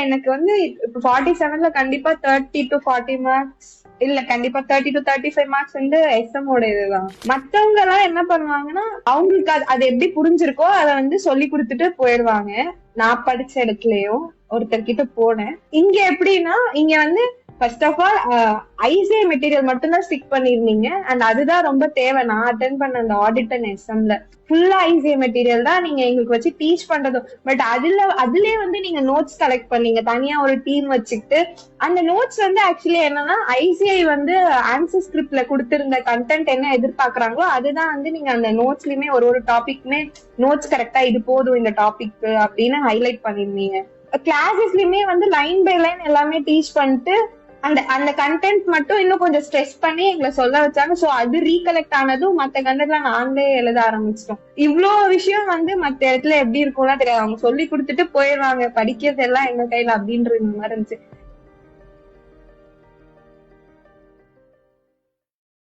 எனக்கு வந்து இப்ப 47ல கண்டிப்பா 30 to 40 மார்க்ஸ் இல்ல, கண்டிப்பா 30 to 35 மார்க்ஸ் வந்து எஸ்எம் ஓட இதுதான். மத்தவங்க எல்லாம் என்ன பண்ணுவாங்கன்னா அவங்களுக்கு அது எப்படி புரிஞ்சிருக்கோ அதை வந்து சொல்லி கொடுத்துட்டு போயிடுவாங்க. நான் படிச்ச இடத்துலயும் ஒருத்தர்கிட்ட போனேன். இங்க எப்படின்னா இங்க வந்து first of all ICI material மட்டும் தான் ஸ்டிக் பண்ணிருந்தீங்க. அண்ட் அதுதான் ரொம்ப தேவை. நான் அட்டென்ட் பண்ண அந்த ஆடிட் அண்ட் எஸ்எம்ல ஃபுல்லா ஐசிஐ மெட்டீரியல் தான் நீங்க எங்களுக்கு வச்சு டீச் பண்றதும். பட் அதுலயே வந்து நீங்க நோட்ஸ் கலெக்ட் பண்ணீங்க தனியா ஒரு டீம் வச்சுக்கிட்டு. அந்த நோட்ஸ் வந்து ஆக்சுவலி என்னன்னா ஐசிஐ வந்து ஆன்சர் ஸ்கிரிப்ட்ல கொடுத்திருந்த கண்டென்ட் என்ன எதிர்பார்க்கறாங்களோ அதுதான் வந்து நீங்க அந்த நோட்ஸ்லயுமே ஒரு டாபிக்மே நோட்ஸ் கரெக்டா இது போதும் இந்த டாபிக் அப்படின்னு ஹைலைட் பண்ணிருந்தீங்க. கிளாஸஸ்லயுமே வந்து லைன் பை லைன் எல்லாமே டீச் பண்ணிட்டு அந்த அந்த கண்டென்ட் மட்டும் இன்னும் கொஞ்சம் ஸ்ட்ரெஸ் பண்ணி எங்களை சொல்ல வச்சாங்க. சோ அது ரீகலெக்ட் ஆனதும் மத்த கண்டென்ட்லாம் நாங்களே எழுத ஆரம்பிச்சிட்டோம். இவ்வளோ விஷயம் வந்து மத்த இடத்துல எப்படி இருக்கும்லாம் தெரியாது. அவங்க சொல்லி கொடுத்துட்டு போயிடுவாங்க, படிக்கிறது எல்லாம் எங்க கையில அப்படின்ற மாதிரி இருந்துச்சு.